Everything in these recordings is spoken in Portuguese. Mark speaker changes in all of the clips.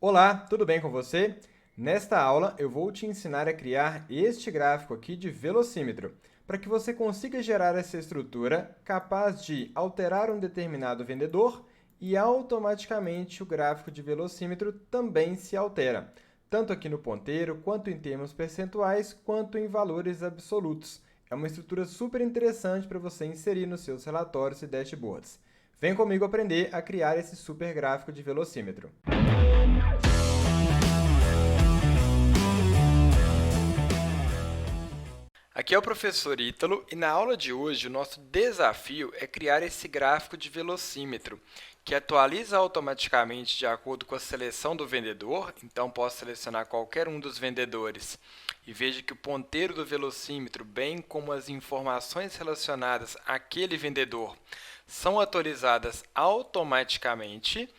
Speaker 1: Olá, tudo bem com você? Nesta aula, eu vou te ensinar a criar este gráfico aqui de velocímetro, para que você consiga gerar essa estrutura capaz de alterar um determinado vendedor e automaticamente o gráfico de velocímetro também se altera, tanto aqui no ponteiro, quanto em termos percentuais, quanto em valores absolutos. É uma estrutura super interessante para você inserir nos seus relatórios e dashboards. Vem comigo aprender a criar esse super gráfico de velocímetro. Aqui é o professor Ítalo e na aula de hoje o nosso desafio é criar esse gráfico de velocímetro, que atualiza automaticamente de acordo com a seleção do vendedor. Então, posso selecionar qualquer um dos vendedores e veja que o ponteiro do velocímetro, bem como as informações relacionadas àquele vendedor, são atualizadas automaticamente.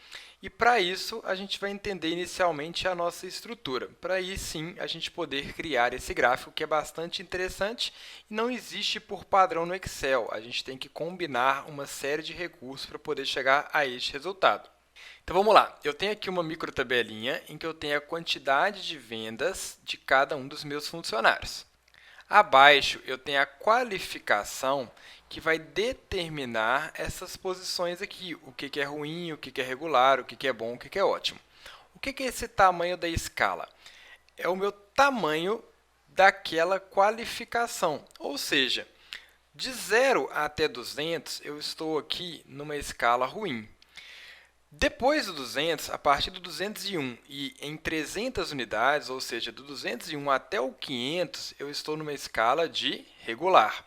Speaker 1: E para isso, a gente vai entender inicialmente a nossa estrutura, para aí sim a gente poder criar esse gráfico que é bastante interessante e não existe por padrão no Excel. A gente tem que combinar uma série de recursos para poder chegar a este resultado. Então vamos lá, eu tenho aqui uma micro tabelinha em que eu tenho a quantidade de vendas de cada um dos meus funcionários. Abaixo, eu tenho a qualificação que vai determinar essas posições aqui, o que é ruim, o que é regular, o que é bom, o que é ótimo. O que é esse tamanho da escala? É o meu tamanho daquela qualificação, ou seja, de 0 até 200, eu estou aqui numa escala ruim. Depois do 200, a partir do 201 e em 300 unidades, ou seja, do 201 até o 500, eu estou numa escala de regular.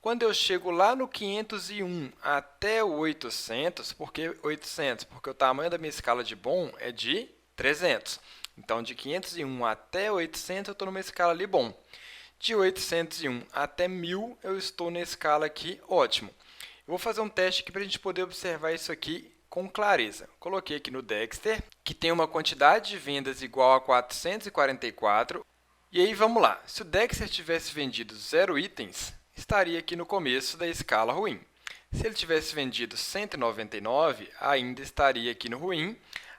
Speaker 1: Quando eu chego lá no 501 até o 800, por que 800? Porque o tamanho da minha escala de bom é de 300. Então, de 501 até 800, eu estou numa escala ali bom. De 801 até 1000, eu estou na escala aqui ótimo. Eu vou fazer um teste aqui para a gente poder observar isso aqui com clareza. Coloquei aqui no Dexter, que tem uma quantidade de vendas igual a 444. E aí, vamos lá. Se o Dexter tivesse vendido 0 itens, estaria aqui no começo da escala ruim. Se ele tivesse vendido 199, ainda estaria aqui no ruim.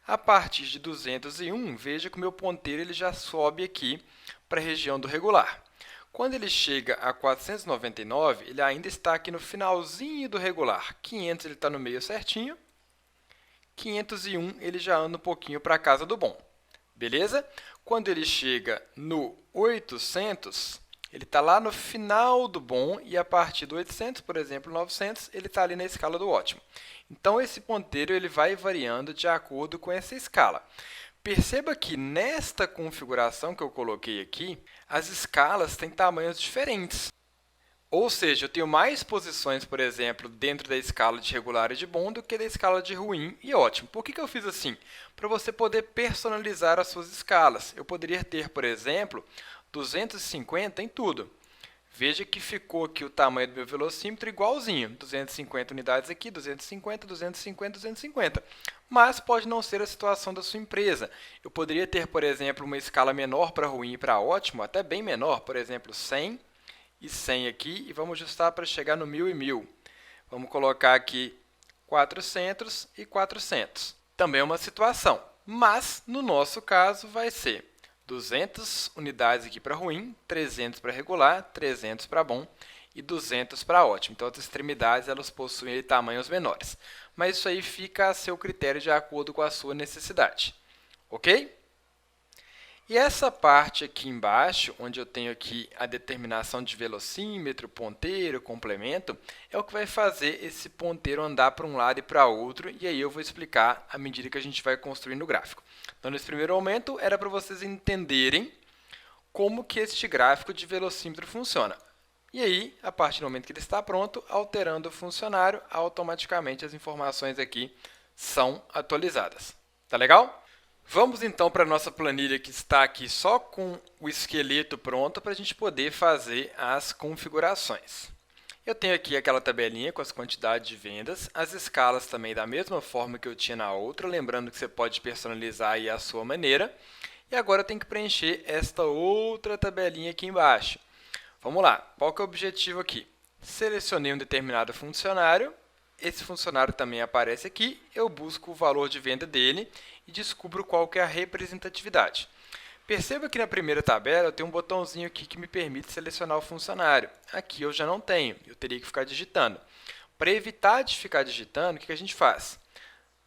Speaker 1: A partir de 201, veja que o meu ponteiro ele já sobe aqui para a região do regular. Quando ele chega a 499, ele ainda está aqui no finalzinho do regular. 500 ele está no meio certinho. 501 ele já anda um pouquinho para a casa do bom. Beleza? Quando ele chega no 800, ele está lá no final do bom e a partir do 800, por exemplo, 900, ele está ali na escala do ótimo. Então, esse ponteiro ele vai variando de acordo com essa escala. Perceba que nesta configuração que eu coloquei aqui, as escalas têm tamanhos diferentes. Ou seja, eu tenho mais posições, por exemplo, dentro da escala de regular e de bom do que da escala de ruim e ótimo. Por que eu fiz assim? Para você poder personalizar as suas escalas. Eu poderia ter, por exemplo, 250 em tudo. Veja que ficou aqui o tamanho do meu velocímetro igualzinho. 250 unidades aqui, 250, 250, 250. Mas pode não ser a situação da sua empresa. Eu poderia ter, por exemplo, uma escala menor para ruim e para ótimo, até bem menor, por exemplo, 100 e 100 aqui, e vamos ajustar para chegar no 1000 e 1000. Vamos colocar aqui 400 e 400. Também é uma situação, mas no nosso caso vai ser 200 unidades aqui para ruim, 300 para regular, 300 para bom e 200 para ótimo. Então, as extremidades elas possuem tamanhos menores. Mas isso aí fica a seu critério de acordo com a sua necessidade. Ok? E essa parte aqui embaixo, onde eu tenho aqui a determinação de velocímetro, ponteiro, complemento, é o que vai fazer esse ponteiro andar para um lado e para outro, e aí eu vou explicar à medida que a gente vai construindo o gráfico. Então, nesse primeiro momento, era para vocês entenderem como que este gráfico de velocímetro funciona. E aí, a partir do momento que ele está pronto, alterando o funcionário, automaticamente as informações aqui são atualizadas. Tá legal? Vamos então para a nossa planilha que está aqui só com o esqueleto pronto para a gente poder fazer as configurações. Eu tenho aqui aquela tabelinha com as quantidades de vendas, as escalas também da mesma forma que eu tinha na outra, lembrando que você pode personalizar aí à sua maneira. E agora eu tenho que preencher esta outra tabelinha aqui embaixo. Vamos lá, qual que é o objetivo aqui? Selecionei um determinado funcionário, esse funcionário também aparece aqui, eu busco o valor de venda dele e descubro qual que é a representatividade. Perceba que na primeira tabela eu tenho um botãozinho aqui que me permite selecionar o funcionário. Aqui eu já não tenho, eu teria que ficar digitando. Para evitar de ficar digitando, o que a gente faz?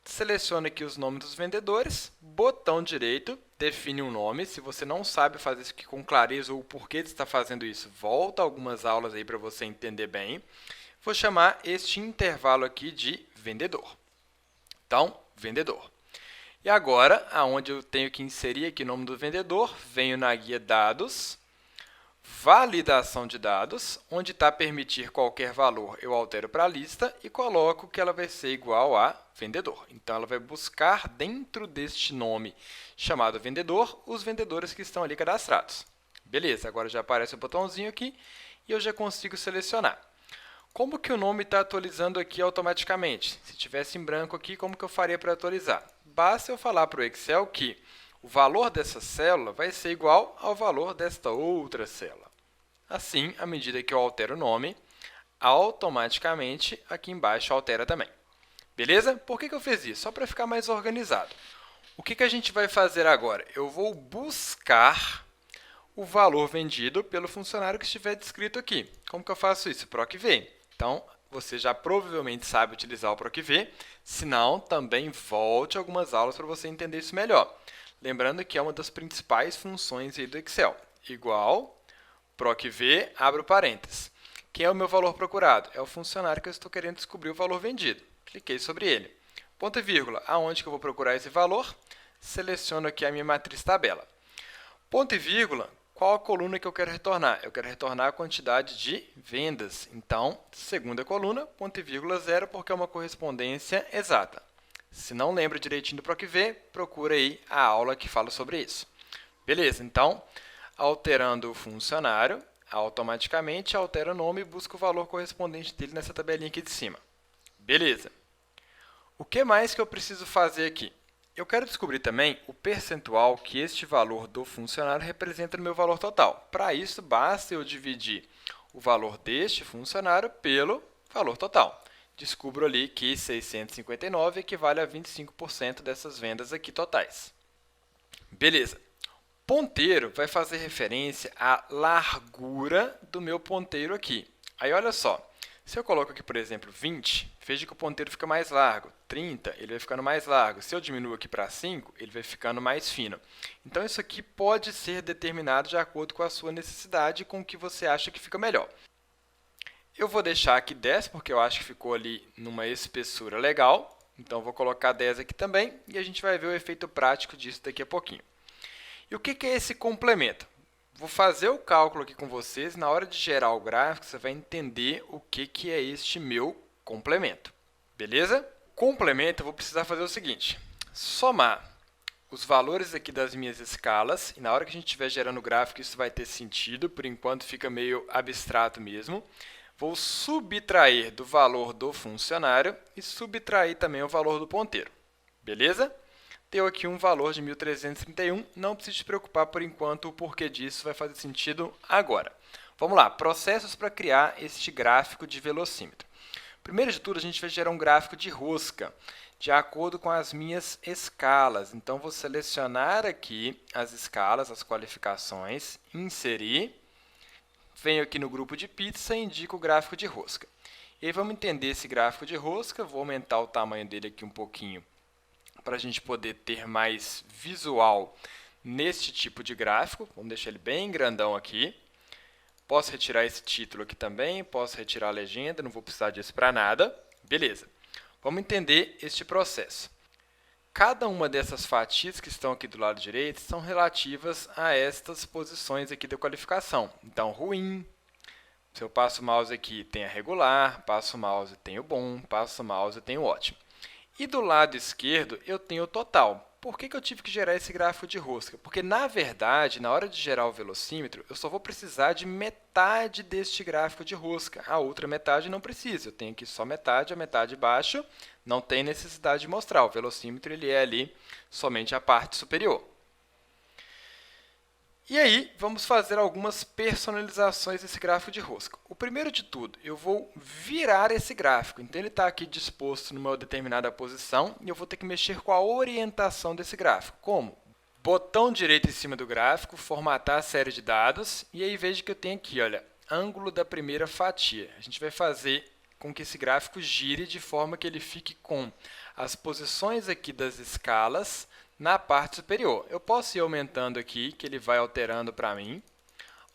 Speaker 1: Seleciona aqui os nomes dos vendedores, botão direito, define um nome. Se você não sabe fazer isso aqui com clareza ou o porquê de estar fazendo isso, volta algumas aulas aí para você entender bem. Vou chamar este intervalo aqui de vendedor. Então, vendedor. E agora, aonde eu tenho que inserir aqui o nome do vendedor, venho na guia dados, validação de dados, onde está permitir qualquer valor, eu altero para a lista e coloco que ela vai ser igual a vendedor. Então, ela vai buscar dentro deste nome chamado vendedor, os vendedores que estão ali cadastrados. Beleza, agora já aparece o botãozinho aqui e eu já consigo selecionar. Como que o nome está atualizando aqui automaticamente? Se tivesse em branco aqui, como que eu faria para atualizar? Basta eu falar para o Excel que o valor dessa célula vai ser igual ao valor desta outra célula. Assim, à medida que eu altero o nome, automaticamente aqui embaixo altera também. Beleza? Por que eu fiz isso? Só para ficar mais organizado. O que a gente vai fazer agora? Eu vou buscar o valor vendido pelo funcionário que estiver descrito aqui. Como que eu faço isso? PROC-V. Então, você já provavelmente sabe utilizar o PROC-V, se não, também volte algumas aulas para você entender isso melhor. Lembrando que é uma das principais funções aí do Excel. Igual, PROC-V, abro parênteses. Quem é o meu valor procurado? É o funcionário que eu estou querendo descobrir o valor vendido. Cliquei sobre ele. Ponto e vírgula, aonde que eu vou procurar esse valor? Seleciono aqui a minha matriz tabela. Ponto e vírgula, qual a coluna que eu quero retornar? Eu quero retornar a quantidade de vendas. Então, segunda coluna, ponto e vírgula 0, porque é uma correspondência exata. Se não lembra direitinho do PROC-V, procura aí a aula que fala sobre isso. Beleza, então, alterando o funcionário, automaticamente altera o nome e busca o valor correspondente dele nessa tabelinha aqui de cima. Beleza. O que mais que eu preciso fazer aqui? Eu quero descobrir também o percentual que este valor do funcionário representa no meu valor total. Para isso, basta eu dividir o valor deste funcionário pelo valor total. Descubro ali que 659 equivale a 25% dessas vendas aqui totais. Beleza. Ponteiro vai fazer referência à largura do meu ponteiro aqui. Aí, olha só. Se eu coloco aqui, por exemplo, 20, veja que o ponteiro fica mais largo. 30, ele vai ficando mais largo. Se eu diminuo aqui para 5, ele vai ficando mais fino. Então, isso aqui pode ser determinado de acordo com a sua necessidade e com o que você acha que fica melhor. Eu vou deixar aqui 10, porque eu acho que ficou ali numa espessura legal. Então, vou colocar 10 aqui também e a gente vai ver o efeito prático disso daqui a pouquinho. E o que é esse complemento? Vou fazer o cálculo aqui com vocês. Na hora de gerar o gráfico, você vai entender o que é este meu complemento. Beleza? Complemento, eu vou precisar fazer o seguinte. Somar os valores aqui das minhas escalas. E na hora que a gente estiver gerando o gráfico, isso vai ter sentido. Por enquanto, fica meio abstrato mesmo. Vou subtrair do valor do funcionário e subtrair também o valor do ponteiro. Beleza? Deu aqui um valor de 1.331, não precisa se preocupar por enquanto, o porquê disso vai fazer sentido agora. Vamos lá, processos para criar este gráfico de velocímetro. Primeiro de tudo, a gente vai gerar um gráfico de rosca, de acordo com as minhas escalas. Então, vou selecionar aqui as escalas, as qualificações, inserir, venho aqui no grupo de pizza e indico o gráfico de rosca. E aí, vamos entender esse gráfico de rosca, vou aumentar o tamanho dele aqui um pouquinho, para a gente poder ter mais visual neste tipo de gráfico. Vamos deixar ele bem grandão aqui. Posso retirar esse título aqui também, posso retirar a legenda, não vou precisar disso para nada. Beleza. Vamos entender este processo. Cada uma dessas fatias que estão aqui do lado direito são relativas a estas posições aqui da qualificação. Então, ruim. Se eu passo o mouse aqui, tem a regular, passo o mouse, tem o bom, passo o mouse, tem o ótimo. E do lado esquerdo, eu tenho o total. Por que eu tive que gerar esse gráfico de rosca? Porque, na verdade, na hora de gerar o velocímetro, eu só vou precisar de metade deste gráfico de rosca. A outra metade não precisa. Eu tenho aqui só metade, a metade baixo. Não tem necessidade de mostrar. O velocímetro ele é ali somente a parte superior. E aí, vamos fazer algumas personalizações desse gráfico de rosca. O primeiro de tudo, eu vou virar esse gráfico. Então, ele está aqui disposto numa determinada posição e eu vou ter que mexer com a orientação desse gráfico. Como? Botão direito em cima do gráfico, formatar a série de dados, e aí veja que eu tenho aqui, olha, ângulo da primeira fatia. A gente vai fazer com que esse gráfico gire de forma que ele fique com as posições aqui das escalas na parte superior. Eu posso ir aumentando aqui, que ele vai alterando para mim,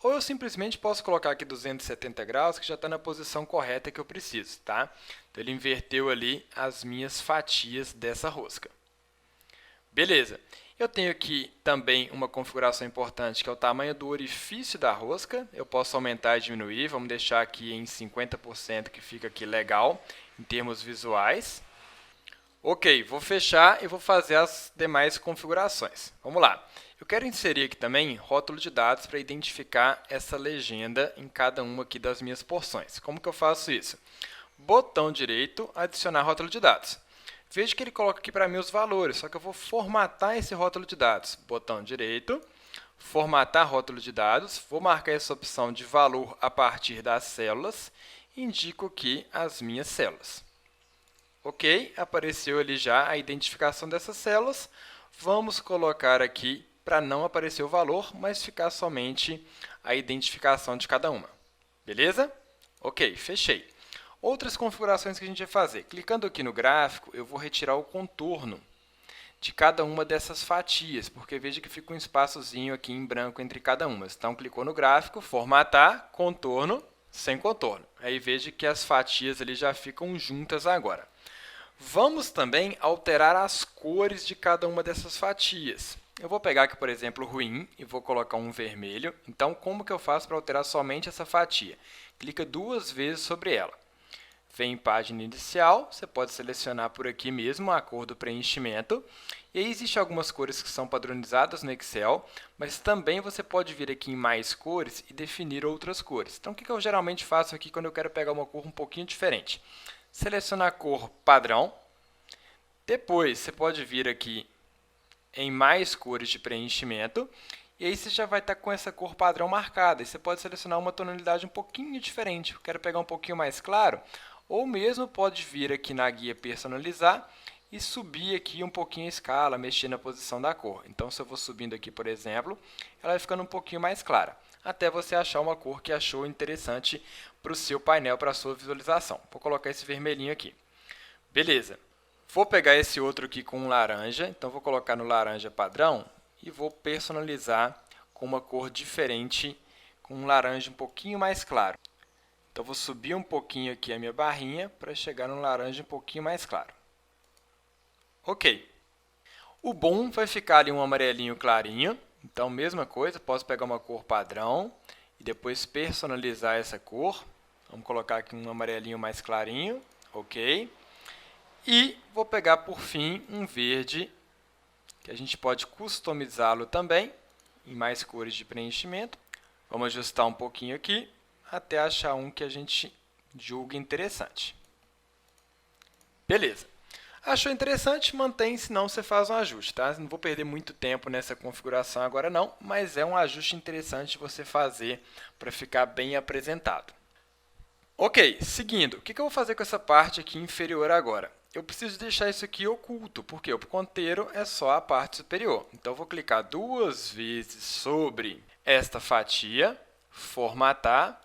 Speaker 1: ou eu simplesmente posso colocar aqui 270 graus, que já está na posição correta que eu preciso, tá? Então, ele inverteu ali as minhas fatias dessa rosca. Beleza. Eu tenho aqui também uma configuração importante, que é o tamanho do orifício da rosca. Eu posso aumentar e diminuir, vamos deixar aqui em 50%, que fica aqui legal, em termos visuais. Ok, vou fechar e vou fazer as demais configurações. Vamos lá. Eu quero inserir aqui também rótulo de dados para identificar essa legenda em cada uma aqui das minhas porções. Como que eu faço isso? Botão direito, adicionar rótulo de dados. Veja que ele coloca aqui para mim os valores, só que eu vou formatar esse rótulo de dados. Botão direito, formatar rótulo de dados, vou marcar essa opção de valor a partir das células e indico aqui as minhas células. Ok, apareceu ali já a identificação dessas células. Vamos colocar aqui para não aparecer o valor, mas ficar somente a identificação de cada uma. Beleza? Ok, fechei. Outras configurações que a gente vai fazer. Clicando aqui no gráfico, eu vou retirar o contorno de cada uma dessas fatias, porque veja que fica um espaçozinho aqui em branco entre cada uma. Então, clicou no gráfico, formatar, contorno, sem contorno. Aí veja que as fatias ali já ficam juntas agora. Vamos também alterar as cores de cada uma dessas fatias. Eu vou pegar aqui, por exemplo, o ruim e vou colocar um vermelho. Então, como que eu faço para alterar somente essa fatia? Clica 2 vezes sobre ela. Vem em página inicial, você pode selecionar por aqui mesmo a cor do preenchimento. E aí existem algumas cores que são padronizadas no Excel, mas também você pode vir aqui em mais cores e definir outras cores. Então, o que eu geralmente faço aqui quando eu quero pegar uma cor um pouquinho diferente? Selecionar a cor padrão. Depois, você pode vir aqui em mais cores de preenchimento. E aí você já vai estar com essa cor padrão marcada. E você pode selecionar uma tonalidade um pouquinho diferente. Eu quero pegar um pouquinho mais claro. Ou mesmo pode vir aqui na guia personalizar e subir aqui um pouquinho a escala, mexer na posição da cor. Então, se eu vou subindo aqui, por exemplo, ela vai ficando um pouquinho mais clara, até você achar uma cor que achou interessante para o seu painel, para a sua visualização. Vou colocar esse vermelhinho aqui. Beleza. Vou pegar esse outro aqui com um laranja, então vou colocar no laranja padrão e vou personalizar com uma cor diferente, com um laranja um pouquinho mais claro. Então, vou subir um pouquinho aqui a minha barrinha para chegar no laranja um pouquinho mais claro. Ok. O bom vai ficar ali um amarelinho clarinho. Então, mesma coisa, posso pegar uma cor padrão e depois personalizar essa cor. Vamos colocar aqui um amarelinho mais clarinho. Ok. E vou pegar, por fim, um verde, que a gente pode customizá-lo também, em mais cores de preenchimento. Vamos ajustar um pouquinho aqui, até achar um que a gente julgue interessante. Beleza. Achou interessante? Mantém, senão você faz um ajuste, tá? Não vou perder muito tempo nessa configuração agora não, mas é um ajuste interessante você fazer para ficar bem apresentado. Ok, seguindo, o que eu vou fazer com essa parte aqui inferior agora? Eu preciso deixar isso aqui oculto, porque o ponteiro é só a parte superior. Então, eu vou clicar 2 vezes sobre esta fatia, formatar,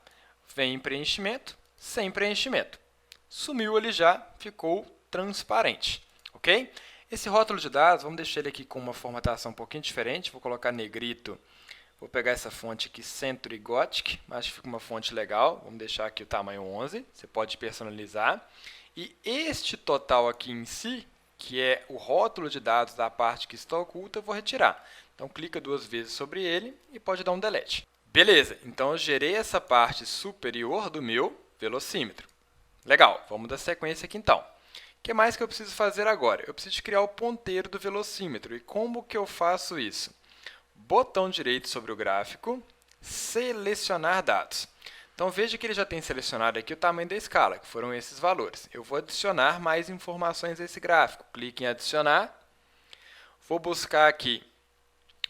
Speaker 1: vem em preenchimento, sem preenchimento. Sumiu ali já, ficou transparente, ok? Esse rótulo de dados, vamos deixar ele aqui com uma formatação um pouquinho diferente, vou colocar negrito, vou pegar essa fonte aqui, Century Gothic, acho que fica uma fonte legal, vamos deixar aqui o tamanho 11, você pode personalizar. E este total aqui em si, que é o rótulo de dados da parte que está oculta, eu vou retirar. Então, clica 2 vezes sobre ele e pode dar um delete. Beleza, então eu gerei essa parte superior do meu velocímetro. Legal, vamos dar sequência aqui então. O que mais que eu preciso fazer agora? Eu preciso criar o ponteiro do velocímetro. E como que eu faço isso? Botão direito sobre o gráfico, selecionar dados. Então, veja que ele já tem selecionado aqui o tamanho da escala, que foram esses valores. Eu vou adicionar mais informações a esse gráfico. Clique em adicionar. Vou buscar aqui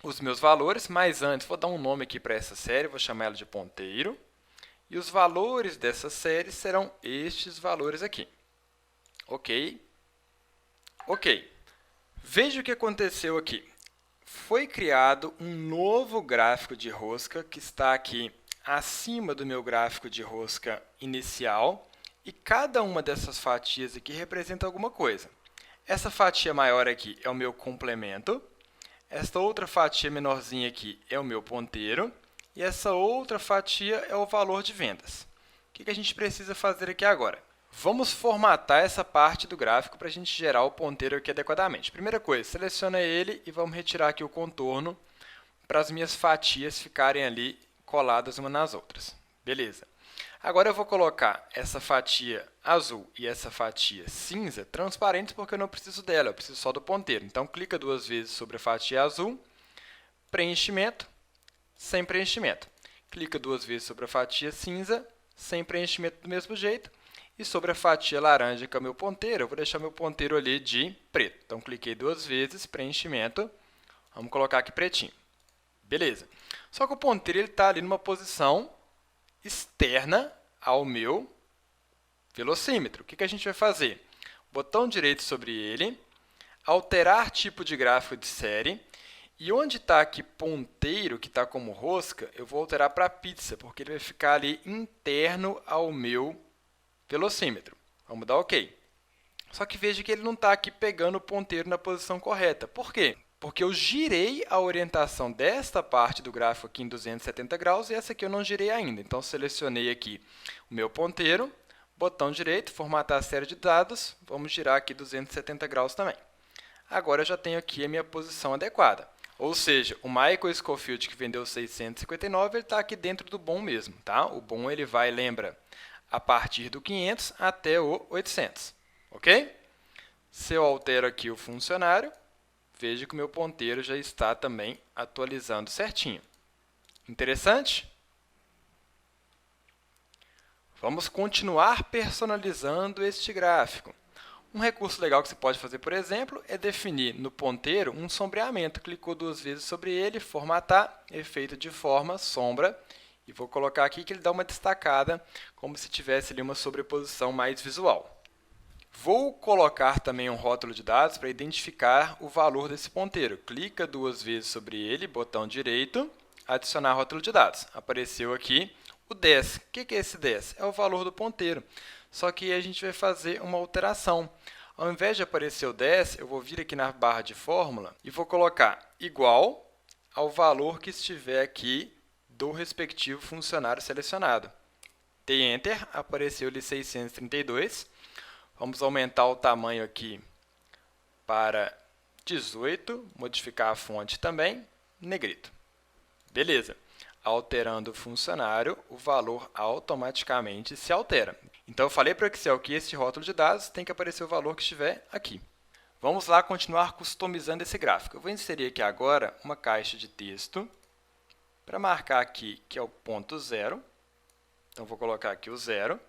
Speaker 1: os meus valores, mas antes vou dar um nome aqui para essa série, vou chamar ela de ponteiro. E os valores dessa série serão estes valores aqui. Ok? Ok. Veja o que aconteceu aqui. Foi criado um novo gráfico de rosca que está aqui acima do meu gráfico de rosca inicial e cada uma dessas fatias aqui representa alguma coisa. Essa fatia maior aqui é o meu complemento, esta outra fatia menorzinha aqui é o meu ponteiro e essa outra fatia é o valor de vendas. O que a gente precisa fazer aqui agora? Vamos formatar essa parte do gráfico para a gente gerar o ponteiro aqui adequadamente. Primeira coisa, seleciona ele e vamos retirar aqui o contorno para as minhas fatias ficarem ali coladas umas nas outras. Beleza. Agora eu vou colocar essa fatia azul e essa fatia cinza transparentes porque eu não preciso dela, eu preciso só do ponteiro. Então, clica 2 vezes sobre a fatia azul, preenchimento, sem preenchimento. Clica 2 vezes sobre a fatia cinza, sem preenchimento do mesmo jeito. E sobre a fatia laranja, que é o meu ponteiro, eu vou deixar meu ponteiro ali de preto. Então, cliquei 2 vezes, preenchimento, vamos colocar aqui pretinho. Beleza. Só que o ponteiro está ali numa posição externa ao meu velocímetro. O que a gente vai fazer? Botão direito sobre ele, alterar tipo de gráfico de série, e onde está aqui ponteiro, que está como rosca, eu vou alterar para pizza, porque ele vai ficar ali interno ao meu velocímetro. Vamos dar OK. Só que veja que ele não está aqui pegando o ponteiro na posição correta. Por quê? Porque eu girei a orientação desta parte do gráfico aqui em 270 graus e essa aqui eu não girei ainda. Então, selecionei aqui o meu ponteiro, botão direito, formatar a série de dados, vamos girar aqui 270 graus também. Agora, eu já tenho aqui a minha posição adequada. Ou seja, o Michael Scofield, que vendeu 659, ele está aqui dentro do bom mesmo. Tá? O bom ele vai, lembra, a partir do 500 até o 800. Ok? Se eu altero aqui o funcionário, veja que o meu ponteiro já está também atualizando certinho. Interessante? Vamos continuar personalizando este gráfico. Um recurso legal que você pode fazer, por exemplo, é definir no ponteiro um sombreamento. Clicou 2 vezes sobre ele, formatar, efeito de forma, sombra, e vou colocar aqui que ele dá uma destacada, como se tivesse ali uma sobreposição mais visual. Vou colocar também um rótulo de dados para identificar o valor desse ponteiro. Clica 2 vezes sobre ele, botão direito, adicionar rótulo de dados. Apareceu aqui o 10. O que é esse 10? É o valor do ponteiro. Só que a gente vai fazer uma alteração. Ao invés de aparecer o 10, eu vou vir aqui na barra de fórmula e vou colocar igual ao valor que estiver aqui do respectivo funcionário selecionado. Dei Enter, apareceu ali 632. Vamos aumentar o tamanho aqui para 18, modificar a fonte também, negrito. Beleza. Alterando o funcionário, o valor automaticamente se altera. Então, eu falei para o Excel que esse rótulo de dados tem que aparecer o valor que estiver aqui. Vamos lá continuar customizando esse gráfico. Eu vou inserir aqui agora uma caixa de texto para marcar aqui que é o ponto 0. Então, vou colocar aqui o 0.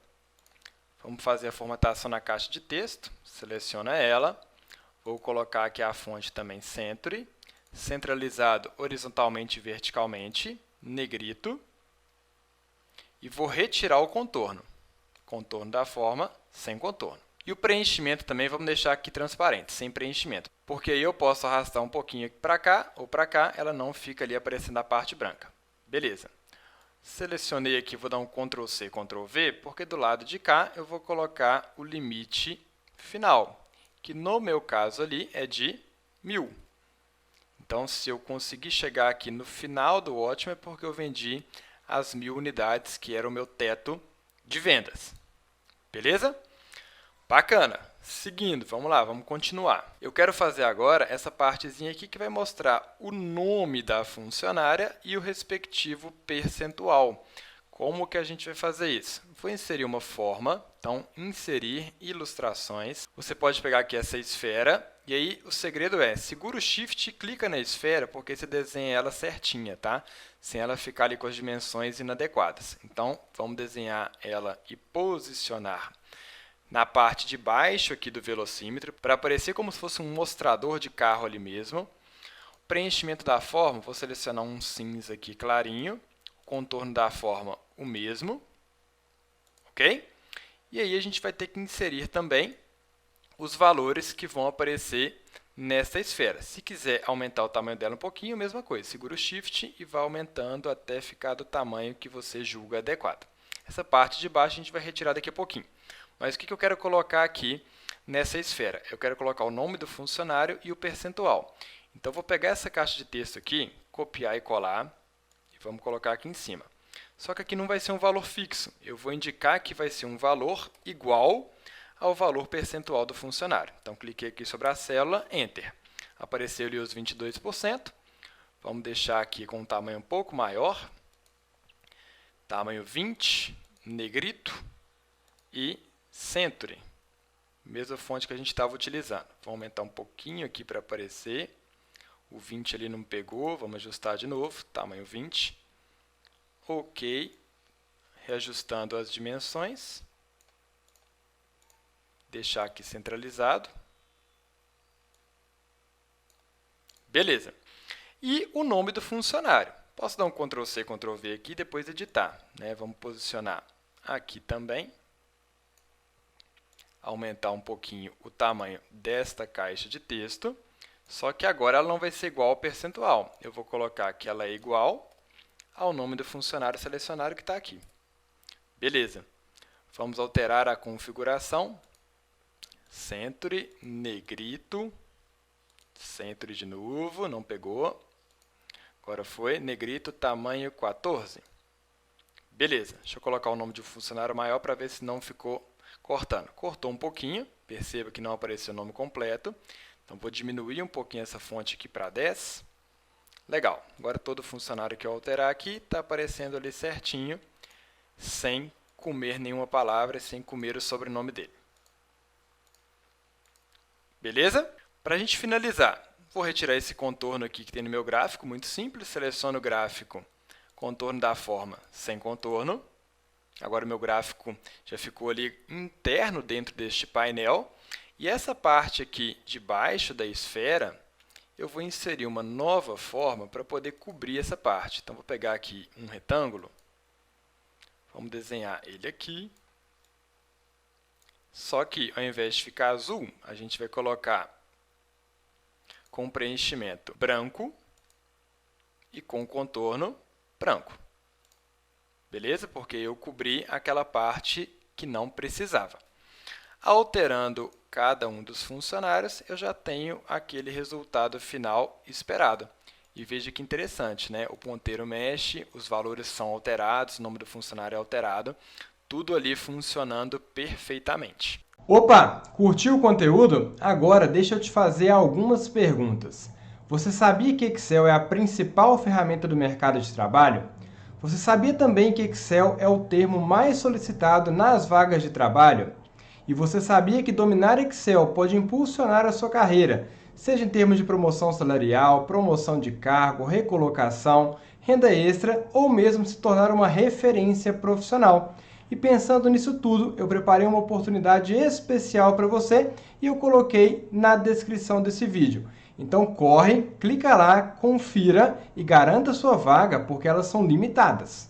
Speaker 1: Vamos fazer a formatação na caixa de texto, seleciona ela, vou colocar aqui a fonte também Century, centralizado horizontalmente e verticalmente, negrito, e vou retirar o contorno, contorno da forma sem contorno. E o preenchimento também vamos deixar aqui transparente, sem preenchimento, porque aí eu posso arrastar um pouquinho para cá ou para cá, ela não fica ali aparecendo a parte branca. Beleza. Selecionei aqui, vou dar um Ctrl C, Ctrl V, porque do lado de cá eu vou colocar o limite final, que no meu caso ali é de 1000. Então, se eu conseguir chegar aqui no final do ótimo, é porque eu vendi as 1000 unidades, que era o meu teto de vendas. Beleza? Bacana! Seguindo, vamos lá, vamos continuar. Eu quero fazer agora essa partezinha aqui que vai mostrar o nome da funcionária e o respectivo percentual. Como que a gente vai fazer isso? Vou inserir uma forma, então, inserir ilustrações. Você pode pegar aqui essa esfera, e aí o segredo é, segura o Shift e clica na esfera, porque você desenha ela certinha, tá? Sem ela ficar ali com as dimensões inadequadas. Então, vamos desenhar ela e posicionar na parte de baixo aqui do velocímetro, para aparecer como se fosse um mostrador de carro ali mesmo. Preenchimento da forma, vou selecionar um cinza aqui clarinho, contorno da forma o mesmo, ok? E aí a gente vai ter que inserir também os valores que vão aparecer nesta esfera. Se quiser aumentar o tamanho dela um pouquinho, mesma coisa, segura o Shift e vai aumentando até ficar do tamanho que você julga adequado. Essa parte de baixo a gente vai retirar daqui a pouquinho. Mas o que eu quero colocar aqui nessa esfera? Eu quero colocar o nome do funcionário e o percentual. Então, vou pegar essa caixa de texto aqui, copiar e colar, e vamos colocar aqui em cima. Só que aqui não vai ser um valor fixo. Eu vou indicar que vai ser um valor igual ao valor percentual do funcionário. Então, cliquei aqui sobre a célula, Enter. Apareceu ali os 22%. Vamos deixar aqui com um tamanho um pouco maior. Tamanho 20, negrito e Century. Mesma fonte que a gente estava utilizando. Vou aumentar um pouquinho aqui para aparecer. O 20 ali não pegou, vamos ajustar de novo, tamanho 20. Ok. Reajustando as dimensões. Deixar aqui centralizado. Beleza. E o nome do funcionário. Posso dar um Ctrl+C, Ctrl+V aqui e depois editar, né? Vamos posicionar aqui também. Aumentar um pouquinho o tamanho desta caixa de texto. Só que agora ela não vai ser igual ao percentual. Eu vou colocar que ela é igual ao nome do funcionário selecionado que está aqui. Beleza. Vamos alterar a configuração. Century, negrito, Century de novo, não pegou. Agora foi, negrito, tamanho 14. Beleza, deixa eu colocar o nome de um funcionário maior para ver se não ficou cortando. Cortou um pouquinho, perceba que não apareceu o nome completo. Então, vou diminuir um pouquinho essa fonte aqui para 10. Legal, agora todo funcionário que eu alterar aqui está aparecendo ali certinho, sem comer nenhuma palavra, sem comer o sobrenome dele. Beleza? Para a gente finalizar, vou retirar esse contorno aqui que tem no meu gráfico, muito simples, seleciono o gráfico, contorno da forma sem contorno. Agora o meu gráfico já ficou ali interno dentro deste painel. E essa parte aqui de baixo da esfera, eu vou inserir uma nova forma para poder cobrir essa parte. Então, vou pegar aqui um retângulo, vamos desenhar ele aqui. Só que, ao invés de ficar azul, a gente vai colocar com preenchimento branco e com contorno branco. Beleza? Porque eu cobri aquela parte que não precisava. Alterando cada um dos funcionários, eu já tenho aquele resultado final esperado. E veja que interessante, né? O ponteiro mexe, os valores são alterados, o nome do funcionário é alterado, tudo ali funcionando perfeitamente.
Speaker 2: Opa! Curtiu o conteúdo? Agora deixa eu te fazer algumas perguntas. Você sabia que Excel é a principal ferramenta do mercado de trabalho? Você sabia também que Excel é o termo mais solicitado nas vagas de trabalho? E você sabia que dominar Excel pode impulsionar a sua carreira, seja em termos de promoção salarial, promoção de cargo, recolocação, renda extra ou mesmo se tornar uma referência profissional? E pensando nisso tudo, eu preparei uma oportunidade especial para você e eu coloquei na descrição desse vídeo. Então corre, clica lá, confira e garanta sua vaga porque elas são limitadas.